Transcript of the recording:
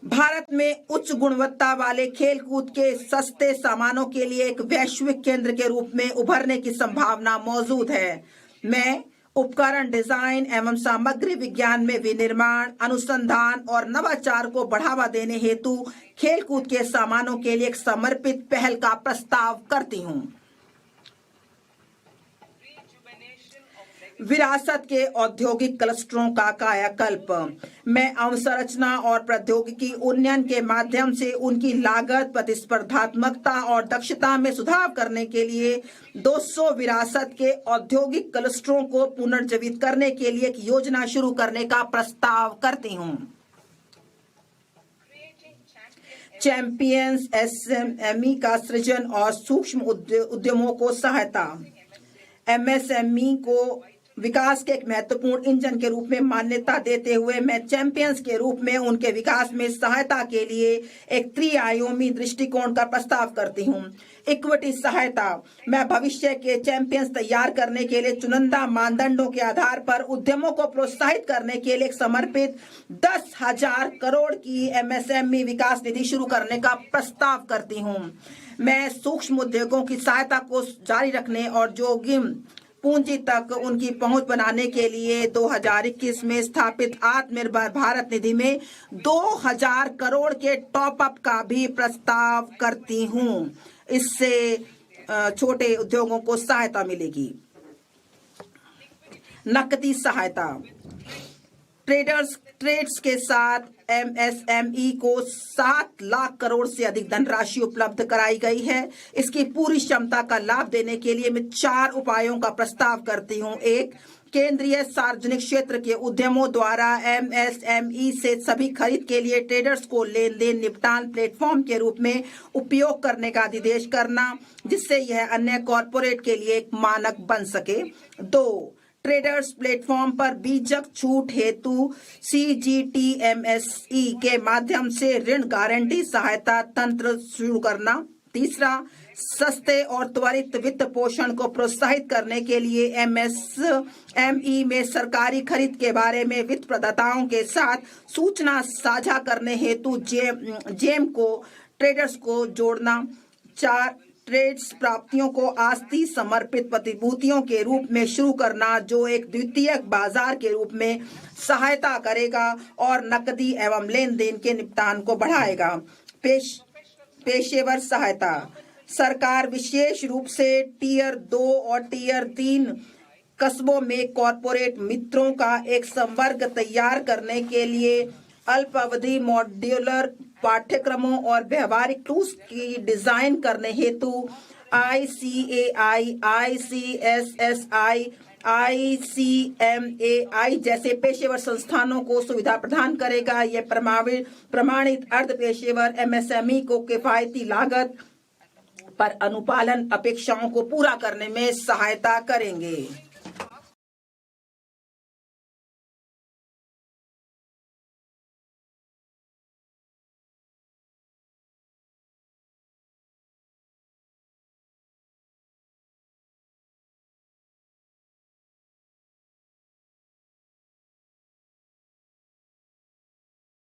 भारत में उच्च गुणवत्ता वाले खेलकूद के सस्ते सामानों के लिए एक वैश्विक केंद्र के रूप में उभरने की संभावना मौजूद है। मैं उपकरण डिजाइन एवं सामग्री विज्ञान में विनिर्माण, अनुसंधान और नवाचार को बढ़ावा देने हेतु खेलकूद के सामानों के लिए एक समर्पित पहल का प्रस्ताव करती हूं। विरासत के औद्योगिक क्लस्टरों का कायाकल्प। मैं अवसंरचना और प्रौद्योगिकी उन्नयन के माध्यम से उनकी लागत, प्रतिस्पर्धात्मकता और दक्षता में सुधार करने के लिए 200 विरासत के औद्योगिक क्लस्टरों को पुनर्जीवित करने के लिए एक योजना शुरू करने का प्रस्ताव करती हूं। चैंपियंस एसएमई का सृजन और सूक्ष्म उद्यमों को सहायता। एमएसएमई को विकास के एक महत्वपूर्ण इंजन के रूप में मान्यता देते हुए मैं चैंपियंस के रूप में उनके विकास में सहायता के लिए एक त्रिआयामी दृष्टिकोण का प्रस्ताव करती हूं। इक्विटी सहायता। मैं भविष्य के चैंपियंस तैयार करने के लिए चुनिंदा मानदंडों के आधार पर उद्यमों को प्रोत्साहित करने के लिए एक समर्पित 10,000 करोड़ की एमएसएमई विकास निधि शुरू करने का प्रस्ताव करती हूं। मैं सूक्ष्म उद्योगों की सहायता को जारी रखने और जोखिम पूंजी तक उनकी पहुंच बनाने के लिए 2021 में स्थापित आत्मनिर्भर भारत निधि में 2,000 करोड़ के टॉप अप का भी प्रस्ताव करती हूं। इससे छोटे उद्योगों को सहायता मिलेगी। नकदी सहायता। ट्रेड्स के साथ एमएसएमई को 7 लाख करोड़ से अधिक धनराशि उपलब्ध कराई गई है। इसकी पूरी क्षमता का लाभ देने के लिए मैं 4 उपायों का प्रस्ताव करती हूं। 1, केंद्रीय सार्वजनिक क्षेत्र के उद्यमों द्वारा एमएसएमई से सभी खरीद के लिए ट्रेडर्स को लेन देन निपटान प्लेटफॉर्म के रूप में उपयोग करने का निर्देश करना, जिससे यह अन्य कॉरपोरेट के लिए एक मानक बन सके। 2, ट्रेडर्स प्लेटफॉर्म पर बीजक छूट हेतु सीजीटीएमएसई के माध्यम से ऋण गारंटी सहायता तंत्र शुरू करना। 3, सस्ते और त्वरित वित्त पोषण को प्रोत्साहित करने के लिए एमएसएमई में सरकारी खरीद के बारे में वित्त प्रदाताओं के साथ सूचना साझा करने हेतु जेम को ट्रेडर्स को जोड़ना। 4, ट्रेड्स प्राप्तियों को आस्ति समर्पित प्रतिभूतियों के रूप में शुरू करना, जो एक द्वितीयक बाजार के रूप में सहायता करेगा और नकदी एवं लेन देन के निपटान को बढ़ाएगा। पेशेवर सहायता। सरकार विशेष रूप से टियर 2 और टियर 3 कस्बों में कॉरपोरेट मित्रों का एक संवर्ग तैयार करने के लिए अल्पावधि मॉड्यूलर पाठ्यक्रमों और व्यवहारिक टूल्स की डिजाइन करने हेतु ICAI, ICSSI, ICMAI जैसे पेशेवर संस्थानों को सुविधा प्रदान करेगा। यह प्रमाणित अर्ध पेशेवर एमएसएमई को किफायती लागत पर अनुपालन अपेक्षाओं को पूरा करने में सहायता करेंगे।